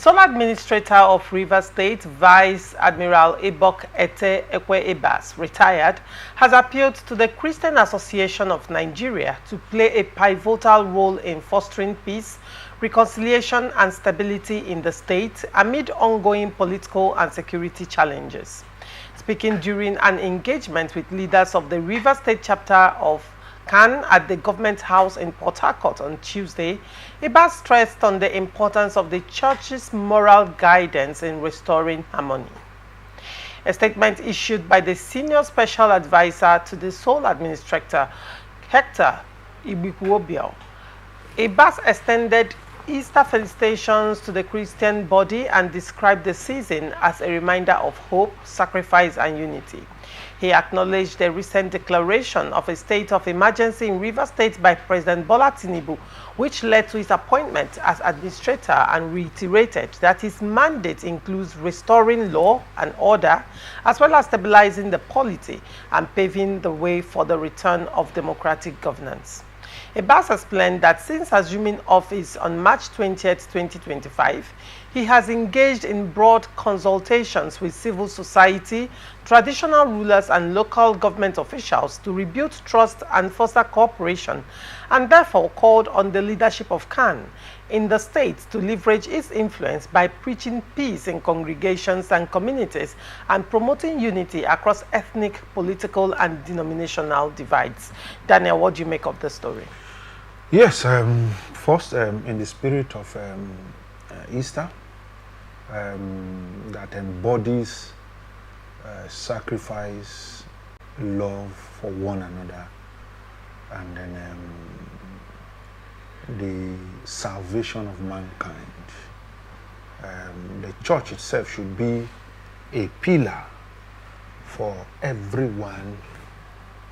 Sole Administrator of Rivers State, Vice Admiral Ibok-Ete Ekwe Ibas, retired, has appealed to the Christian Association of Nigeria to play a pivotal role in fostering peace, reconciliation and stability in the state amid ongoing political and security challenges. Speaking during an engagement with leaders of the Rivers State chapter of CAN at the Government House in Port Harcourt on Tuesday, Ibas stressed on the importance of the church's moral guidance in restoring harmony. A statement issued by the Senior Special Advisor to the Sole Administrator, Hector Ibik, Ibas extended Easter felicitations to the Christian body and described the season as a reminder of hope, sacrifice and unity. He acknowledged the recent declaration of a state of emergency in Rivers State by President Bola Tinubu, which led to his appointment as administrator, and reiterated that his mandate includes restoring law and order, as well as stabilizing the polity and paving the way for the return of democratic governance. Ibas explained that since assuming office on March 20, 2025, he has engaged in broad consultations with civil society, traditional rulers and local government officials to rebuild trust and foster cooperation, and therefore called on the leadership of CAN in the state to leverage its influence by preaching peace in congregations and communities and promoting unity across ethnic, political and denominational divides. Daniel, what do you make of the story? Yes, first, in the spirit of Easter, that embodies sacrifice, love for one another, and then the salvation of mankind. The church itself should be a pillar for everyone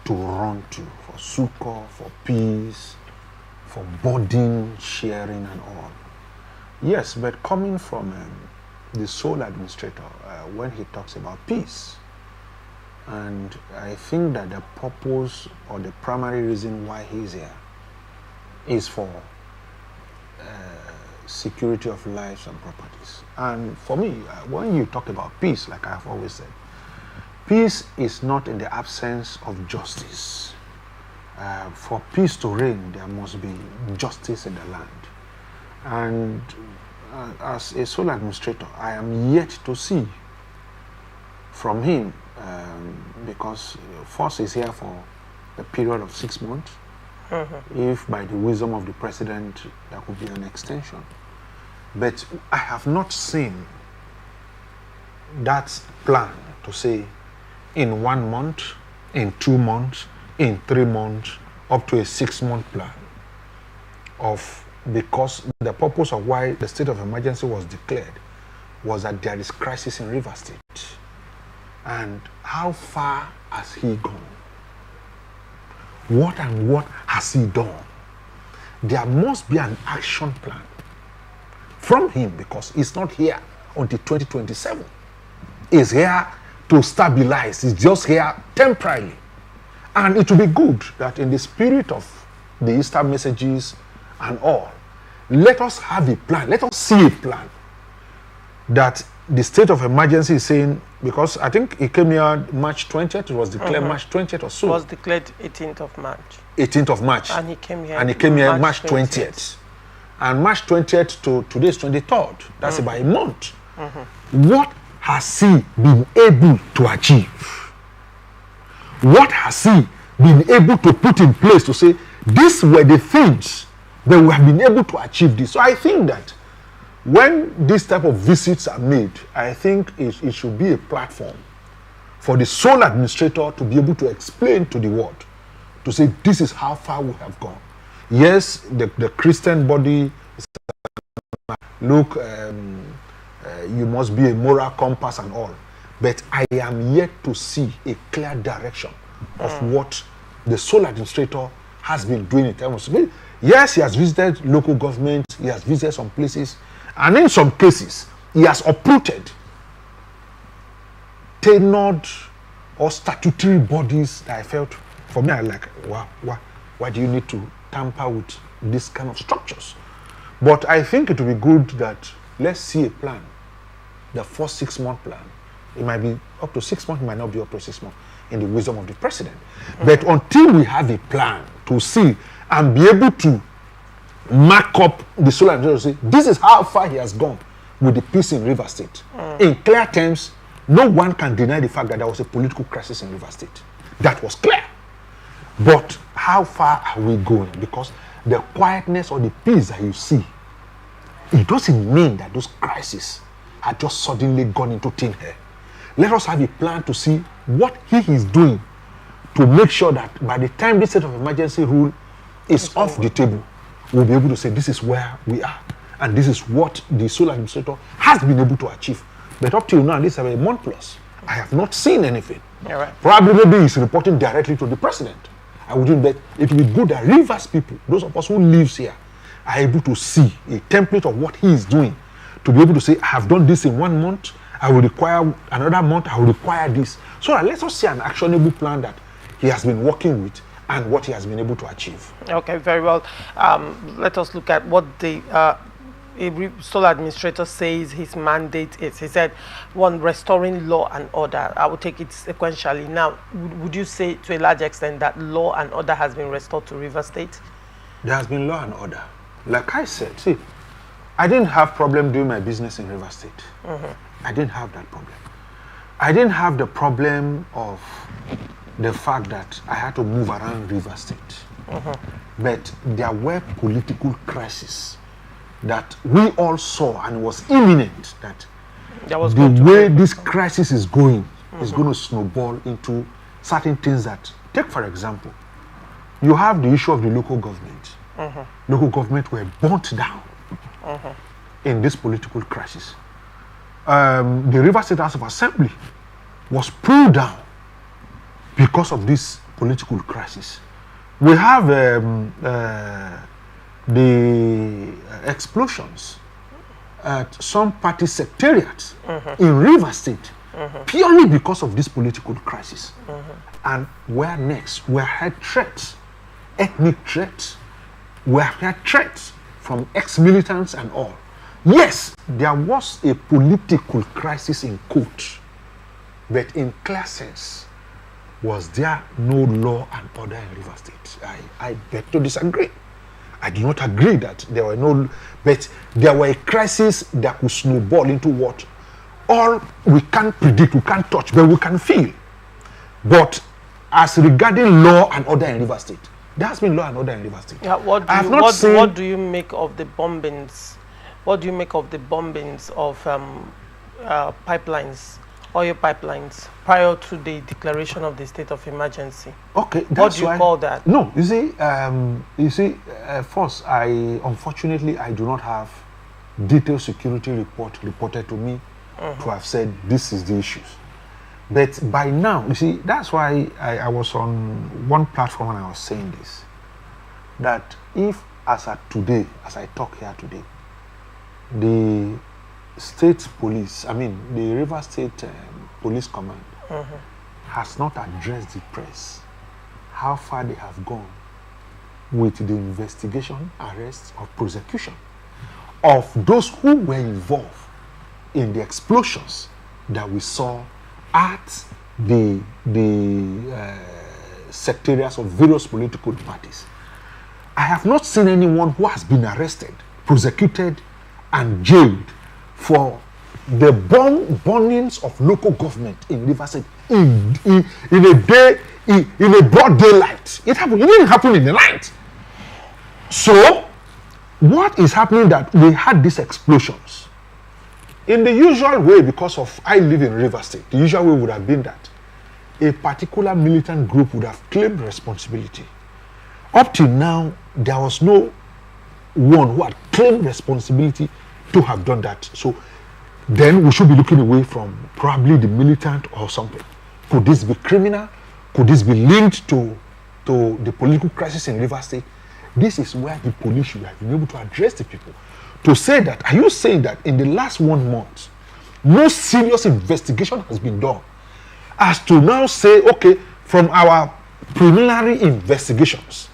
to run to, for succor, for peace, for burden sharing and all. Yes, but coming from the sole administrator, when he talks about peace, and I think that the purpose or the primary reason why he's here is for security of lives and properties. And for me, when you talk about peace, like I've always said, peace is not in the absence of justice. For peace to reign, there must be justice in the land. And as a sole administrator, I am yet to see from him, because first is here for a period of 6 months. If by the wisdom of the president, there could be an extension. But I have not seen that plan to say in 1 month, in 2 months, in 3 months, up to a 6-month plan of, because the purpose of why the state of emergency was declared was that there is crisis in Rivers State. And how far has he gone? What has he done? There must be an action plan from him, because he's not here until 2027. He's here to stabilize. He's just here temporarily. And it will be good that in the spirit of the Easter messages and all, let us have a plan. Let us see a plan that the state of emergency is saying, because I think it came here March 20th. It was declared March 20th or so. It was declared 18th of March. 18th of March. And he came here. And he came here March 20th. And March 20th to today's 23rd. That's about a month. What has he been able to achieve? What has he been able to put in place to say, these were the things that we have been able to achieve this? So I think that when this type of visits are made, I think it should be a platform for the sole administrator to be able to explain to the world, to say, this is how far we have gone. Yes, the Christian body is, look, you must be a moral compass and all. But I am yet to see a clear direction of what the sole administrator has been doing in terms of, yes, he has visited local government, he has visited some places, and in some cases, he has uprooted tenured or statutory bodies that I felt, for me, I like, wow, why do you need to tamper with this kind of structures? But I think it will be good that let's see a plan. The first 6-month plan. It might be up to 6 months, it might not be up to 6 months in the wisdom of the president. But until we have a plan to see and be able to mark up the solar industry, this is how far he has gone with the peace in Rivers State. In clear terms, no one can deny the fact that there was a political crisis in Rivers State. That was clear. But how far are we going? Because the quietness or the peace that you see, it doesn't mean that those crises are just suddenly gone into thin air. Let us have a plan to see what he is doing to make sure that by the time this state of emergency rule is off the table, we'll be able to say this is where we are. And this is what the sole administrator has been able to achieve. But up till now, this is a month plus. I have not seen anything. Right. Probably maybe he's reporting directly to the president. I wouldn't bet it will be good that Rivers people, those of us who lives here, are able to see a template of what he is doing. To be able to say, I have done this in 1 month, I will require another month, I will require this. So let us see an actionable plan that he has been working with and what he has been able to achieve. Okay, very well. Let us look at what the sole administrator says his mandate is. He said, one, restoring law and order. I will take it sequentially. Now, would you say to a large extent that law and order has been restored to Rivers State? There has been law and order. Like I said, see, I didn't have problem doing my business in Rivers State. I didn't have that problem. I didn't have the problem of the fact that I had to move around Rivers State. But there were political crises that we all saw, and it was imminent that the way this crisis is going is going to snowball into certain things that, take for example, you have the issue of the local government. Local government were burnt down in this political crisis. The Rivers State House of Assembly was pulled down because of this political crisis. We have the explosions at some party secretariats in Rivers State purely because of this political crisis. And where next? We had threats, ethnic threats. We had threats from ex-militants and all. Yes, there was a political crisis in court, but in clear sense, was there no law and order in Rivers State? I beg to disagree. I do not agree that there were no, but there were a crisis that could snowball into what? All we can't predict, we can't touch, but we can feel. But as regarding law and order in Rivers State, there has been law and order in Rivers State. Yeah, what do you make of the bombings? What do you make of the bombings of pipelines, oil pipelines, prior to the declaration of the state of emergency? Okay, what do you call that? No, you see, first, unfortunately, I do not have detailed security report reported to me to have said this is the issues. But by now, you see, that's why I was on one platform and I was saying this, that if, as at today, as I talk here today, the state police, the River State Police Command has not addressed the press how far they have gone with the investigation, arrest, or prosecution of those who were involved in the explosions that we saw at the secretariats of various political parties. I have not seen anyone who has been arrested, prosecuted, and jailed for the burnings of local government in Rivers State in a broad daylight. It happened. It didn't happen in the night. So, what is happening that we had these explosions? In the usual way, because of I live in Rivers State, the usual way would have been that a particular militant group would have claimed responsibility. Up till now, there was no one who had claimed responsibility to have done that. So then we should be looking away from probably the militant or something. Could this be criminal? Could this be linked to the political crisis in Rivers State? This is where the police should have been able to address the people. To say that, are you saying that in the last 1 month, no serious investigation has been done? As to now say, okay, from our preliminary investigations,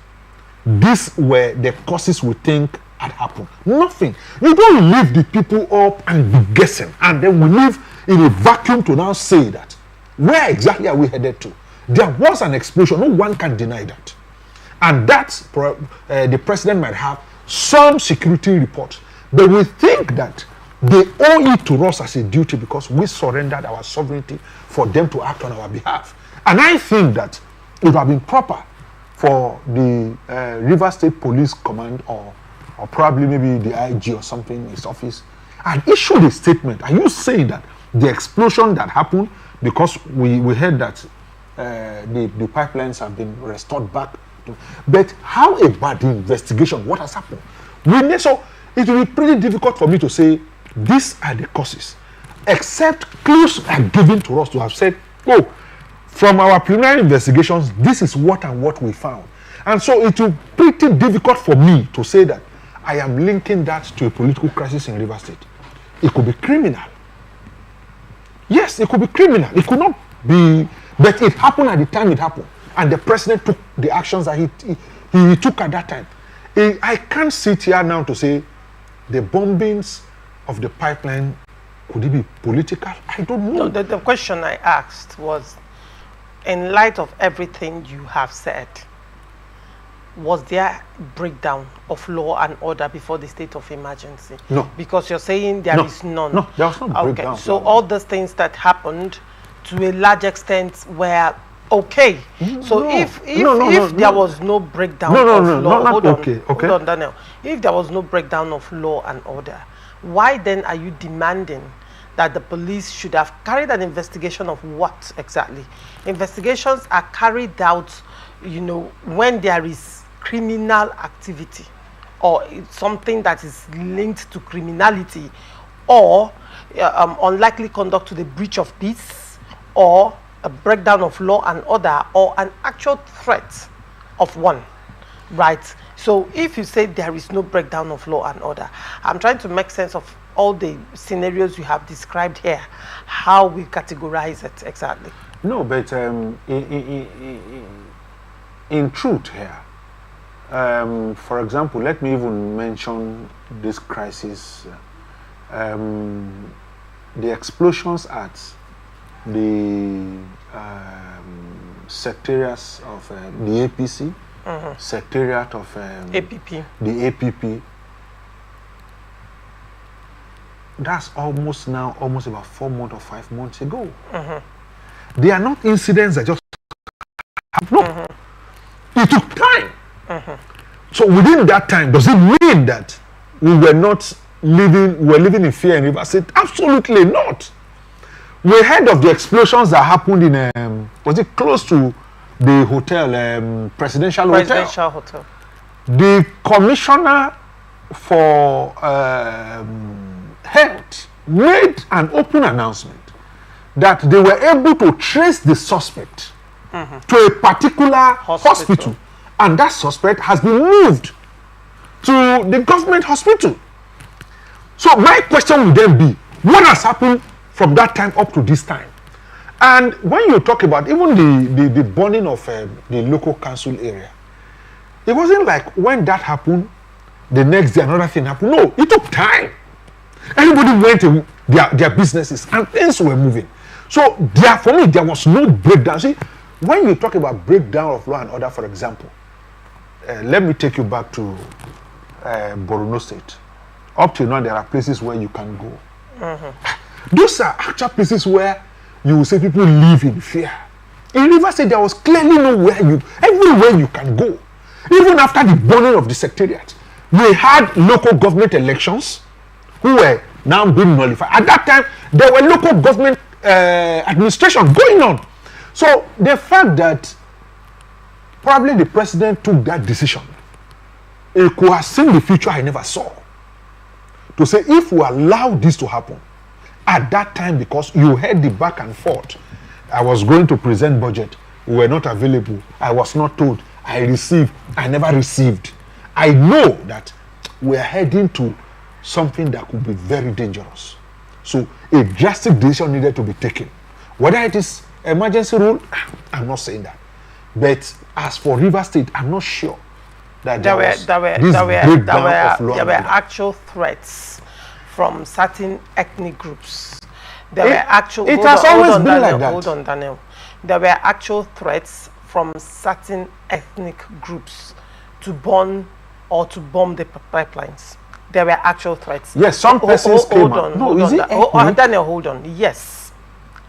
these were the causes we think had happened. Nothing. You don't leave the people up and be guessing, and then we live in a vacuum to now say that. Where exactly are we headed to? There was an explosion. No one can deny that. And that's the president might have some security report, but we think that they owe it to us as a duty because we surrendered our sovereignty for them to act on our behalf. And I think that it would have been proper for the River State Police Command or probably maybe the IG or something in his office and issued a statement. Are you saying that the explosion that happened, because we heard that the pipelines have been restored back to, but how about the investigation? What has happened? So it will be pretty difficult for me to say these are the causes, except clues are given to us to have said, oh, from our preliminary investigations, this is what and what we found. And so it will be pretty difficult for me to say that I am linking that to a political crisis in River State. It could be criminal. Yes, it could be criminal. It could not be, but it happened at the time it happened. And the president took the actions that he took at that time. I can't sit here now to say the bombings of the pipeline, could it be political? I don't know. No, the question I asked was, in light of everything you have said, was there breakdown of law and order before the state of emergency? No. Because you're saying there is none. No, there was no breakdown. Okay, so all those things that happened to a large extent were okay. So if there was no breakdown of law, hold on, Daniel. If there was no breakdown of law and order, why then are you demanding that the police should have carried an investigation of what exactly? Investigations are carried out, when there is criminal activity or something that is linked to criminality or unlikely conduct to the breach of peace or a breakdown of law and order or an actual threat of one, right? So if you say there is no breakdown of law and order, I'm trying to make sense of all the scenarios you have described here, how we categorize it exactly. No, but in truth here, for example, let me even mention this crisis, the explosions at the secretariats of the APC, secretariat of APP. The APP. That's almost about 4 months or 5 months ago. They are not incidents that just happened. It took time. So within that time, does it mean that we were living in fear in River State? Absolutely not. We heard of the explosions that happened in was it close to the hotel, Presidential Hotel? The commissioner for health made an open announcement that they were able to trace the suspect to a particular hospital, and that suspect has been moved to the government hospital. So my question would then be, what has happened from that time up to this time? And when you talk about even the burning of the local council area, it wasn't like when that happened, the next day another thing happened. No, it took time. Everybody went to their businesses and things were moving. So for me, there was no breakdown. See, when you talk about breakdown of law and order, for example, let me take you back to Borno State. Up till now, there are places where you can go. Those are actual places where you will say people live in fear. In River State, there was clearly everywhere you can go. Even after the burning of the secretariat, we had local government elections who were now being nullified. At that time, there were local government administration going on. So the fact that probably the president took that decision, he could have seen the future I never saw. To say, if we allow this to happen, at that time, because you heard the back and forth, I was going to present budget, we were not available, I was not told, I received, I never received. I know that we are heading to something that could be very dangerous. So a drastic decision needed to be taken. Whether it is emergency rule, I'm not saying that. But as for River State, I'm not sure that There were actual threats from certain ethnic groups. There were actual. It has always been Daniel, like that. Hold on, Daniel. There were actual threats from certain ethnic groups to bomb the pipelines. There were actual threats. Yes, some persons came out. Daniel, hold on. Yes,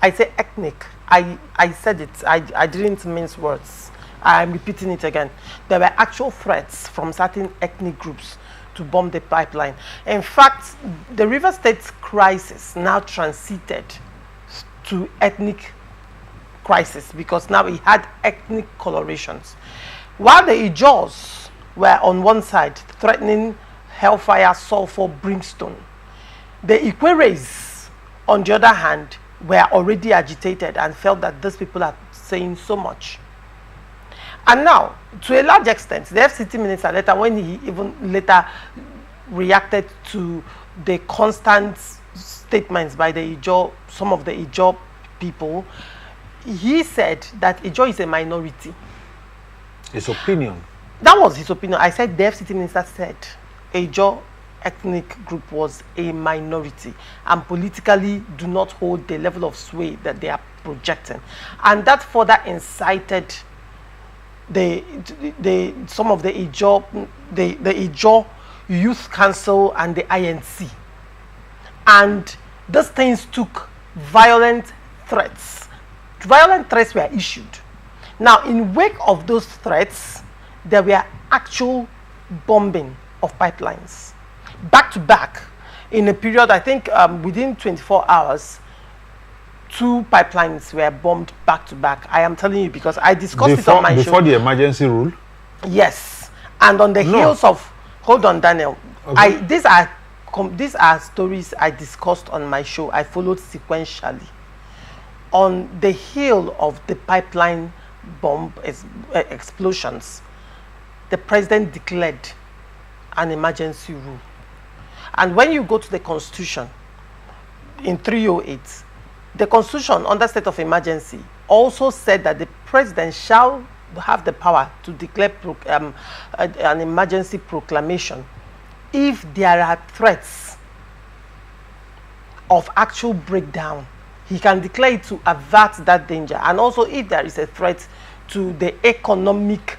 I say ethnic. I said it. I didn't mince words. I'm repeating it again. There were actual threats from certain ethnic groups to bomb the pipeline. In fact, the River State crisis now transited to ethnic crisis because now it had ethnic colorations. While the Ijaws were on one side threatening hellfire, sulfur, brimstone, the Ikweres, on the other hand, were already agitated and felt that these people are saying so much. And now, to a large extent, the FCT minister later, when he even later reacted to the constant statements by the some of the Ijaw people, he said that Ijaw is a minority. His opinion. That was his opinion. I said the FCT minister said Ijaw ethnic group was a minority and politically do not hold the level of sway that they are projecting. And that further incited some of the Ijaw Youth Council and the INC, and those things took violent threats. Violent threats were issued. Now, in wake of those threats, there were actual bombing of pipelines, back to back, in a period. I think within 24 hours. 2 pipelines were bombed back to back. I am telling you because I discussed it on my show. Before the emergency rule? Yes. And on the heels of... Hold on, Daniel. Okay. These are stories I discussed on my show. I followed sequentially. On the heel of the pipeline bomb explosions, the president declared an emergency rule. And when you go to the Constitution, in 308, the Constitution, under state of emergency, also said that the president shall have the power to declare an emergency proclamation if there are threats of actual breakdown. He can declare it to avert that danger, and also if there is a threat to the economic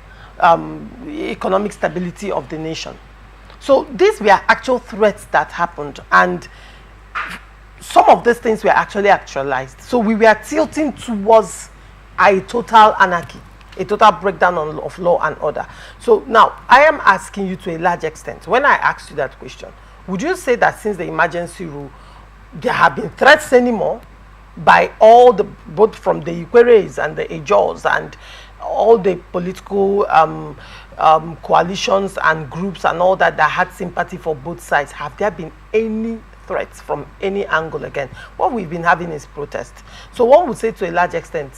stability of the nation. So these were actual threats that happened, and some of these things were actually actualized. So we were tilting towards a total anarchy, a total breakdown of law and order. So now I am asking you to a large extent, when I asked you that question, would you say that since the emergency rule, there have been threats anymore by all the, both from the Ikweres and the Ijaws and all the political coalitions and groups and all that had sympathy for both sides? Have there been any threats from any angle again? What we've been having is protest. So one would say to a large extent,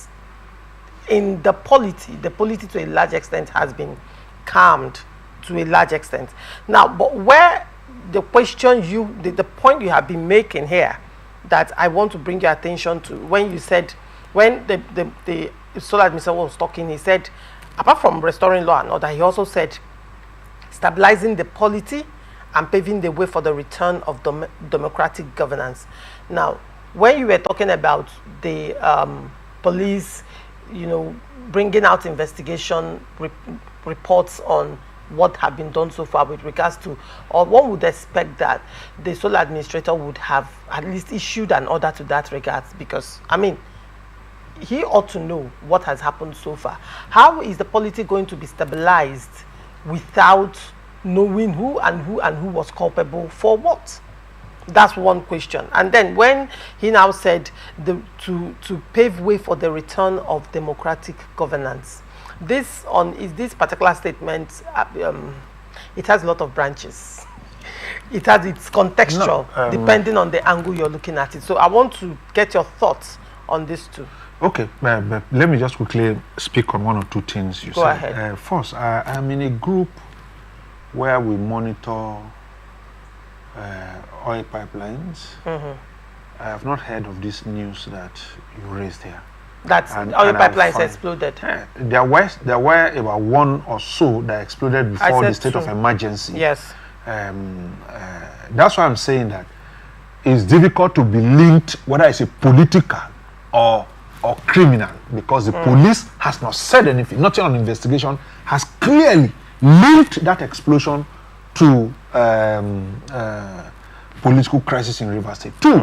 in the polity to a large extent has been calmed to a large extent. Now, but where the question the point you have been making here that I want to bring your attention to, when you said, when the Solar Administrator was talking, he said, apart from restoring law and order, he also said stabilizing the polity and paving the way for the return of democratic governance. Now, when you were talking about the police, bringing out investigation reports on what have been done so far with regards to, or one would expect that the Solar Administrator would have at least issued an order to that regard, because, I mean, he ought to know what has happened so far. How is the polity going to be stabilized without knowing who was culpable for what? That's one question. And then when he now said to pave way for the return of democratic governance, this particular statement, it has a lot of branches. It's contextual, depending on the angle you're looking at it. So I want to get your thoughts on this too. Okay, but let me just quickly speak on one or two things you said. Go ahead. First, I'm in a group where we monitor oil pipelines. I have not heard of this news that you raised here. That oil pipelines exploded. There were about one or so that exploded before the state of emergency. Yes. That's why I'm saying that it's difficult to be linked whether it's a political or criminal, because the police has not said anything. Nothing on investigation has clearly linked that explosion to political crisis in Rivers State. Two,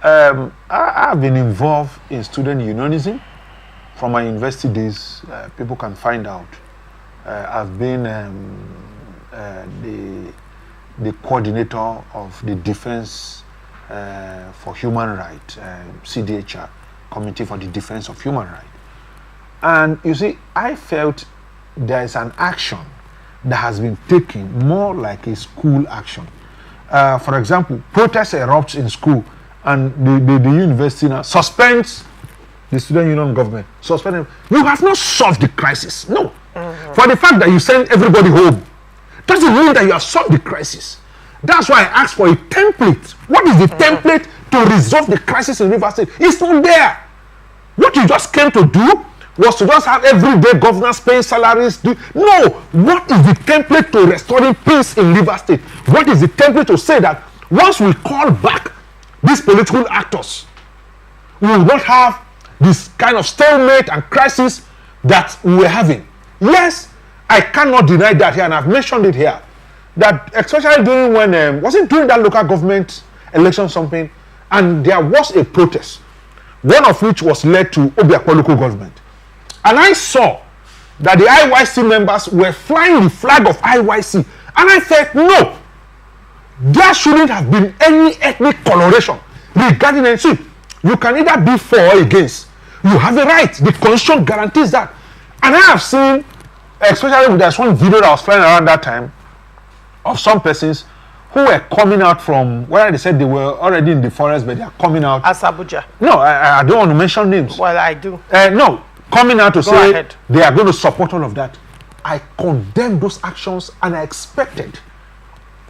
I've been involved in student unionism from my university days. People can find out. I've been the coordinator of the Defense for Human Rights, CDHR, Committee for the Defense of Human Rights. And you see, I felt there is an action that has been taken more like a school action. For example, protests erupts in school, and the university now suspends the student union government. Suspend them. You have not solved the crisis. No. For the fact that you send everybody home doesn't mean that you have solved the crisis. That's why I asked for a template. What is the template to resolve the crisis in Rivers State? It's not there. What you just came to do was to just have everyday governors paying salaries. No. What is the template to restoring peace in Rivers State? What is the template to say that once we call back these political actors, we will not have this kind of stalemate and crisis that we were having? Yes, I cannot deny that here, and I've mentioned it here, that especially during when, was it during that local government election something, and there was a protest, one of which was led to Obiakpo local government. And I saw that the IYC members were flying the flag of IYC. And I said, no, there shouldn't have been any ethnic coloration regarding it. See, you can either be for or against. You have a right. The constitution guarantees that. And I have seen, especially with there's one video that was flying around that time, of some persons who were coming out from, where they said they were already in the forest, but they are coming out. As Abuja. No, I don't want to mention names. Well, I do. No, coming out to Go say ahead. they are going to support all of that. I condemn those actions, and I expected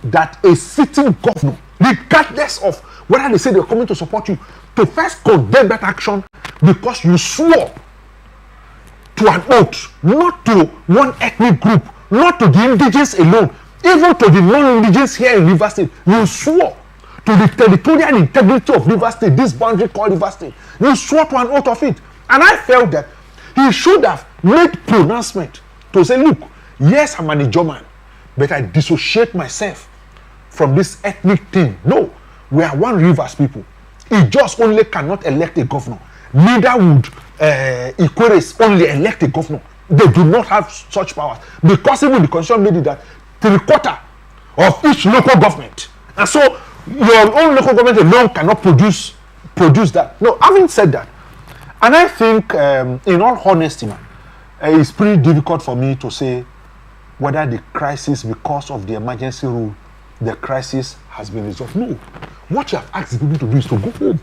that a sitting governor, regardless of whether they say they're coming to support you, to first condemn that action because you swore to an oath, not to one ethnic group, not to the indigenous alone, even to the non-indigenous here in Rivers State. You swore to the territorial integrity of Rivers State, this boundary called Rivers State. You swore to an oath of it. And I felt that he should have made pronouncement to say, look, yes, I'm an Ijoman, but I dissociate myself from this ethnic thing. No, we are one Rivers people. Ijos only cannot elect a governor. Neither would Ikweres only elect a governor. They do not have such powers, because even the constitution made it that 3/4 of each local government, and so your own local government alone cannot produce that. No, having said that, and I think in all honesty, man, it's pretty difficult for me to say whether the crisis, because of the emergency rule, the crisis has been resolved. No, what you have asked people to do is to go home.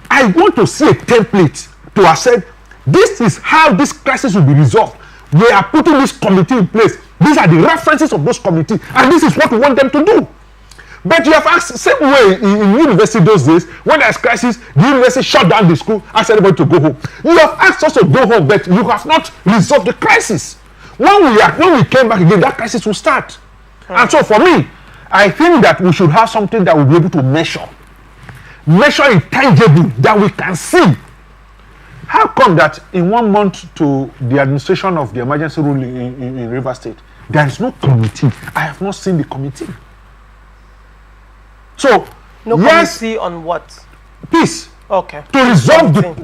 I want to see a template to have said, this is how this crisis will be resolved. We are putting this committee in place. These are the references of those committees, and this is what we want them to do. But you have asked, same way in university those days, when there's crisis, the university shut down the school, asked everybody to go home. You have asked us to go home, but you have not resolved the crisis. When we came back again, that crisis will start. And so for me, I think that we should have something that we'll be able to measure intangible, that we can see. How come that in 1 month to the administration of the emergency rule in Rivers State, there is no committee? I have not seen the committee. So, no yes, committee on what? Peace. Okay. To resolve look,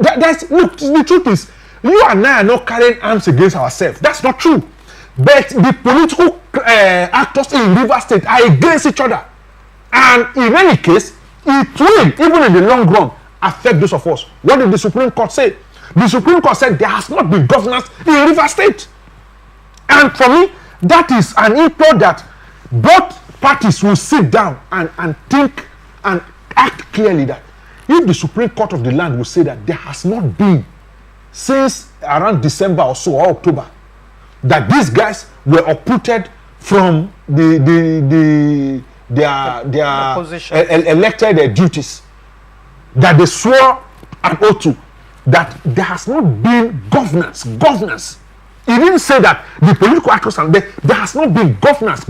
the truth is, you and I are not carrying arms against ourselves. That's not true. But the political actors in Rivers State are against each other. And in any case, it will, even in the long run, affect those of us. What did the Supreme Court say? The Supreme Court said there has not been governance in Rivers State. And for me, that is an implore that both parties will sit down and think and act clearly, that if the Supreme Court of the land will say that there has not been, since around December or so, or October, that these guys were uprooted from their elected duties, that they swore an oath to, that there has not been governance. He didn't say that the political actors are there. There has not been governance.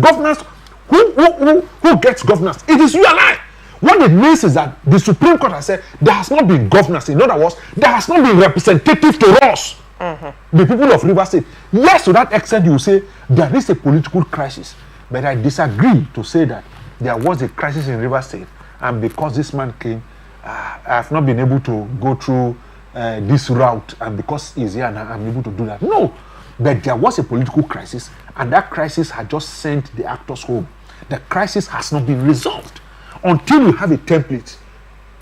Who gets governance? It is you and I. What it means is that the Supreme Court has said there has not been governance. In other words, there has not been representative to us, the people of Rivers State. Yes, to that extent, you say there is a political crisis. But I disagree to say that there was a crisis in Rivers State, and because this man came, I have not been able to go through this route, and because he's here and I'm able to do that. No, but there was a political crisis, and that crisis had just sent the actors home. The crisis has not been resolved until you have a template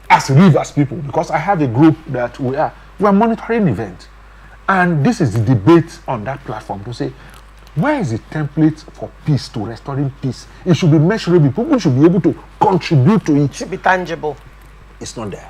as Rivers people, because I have a group that we are monitoring events, and this is the debate on that platform to say, where is the template for peace, to restoring peace? It should be measurable. People should be able to contribute to it. It should be tangible. It's not there.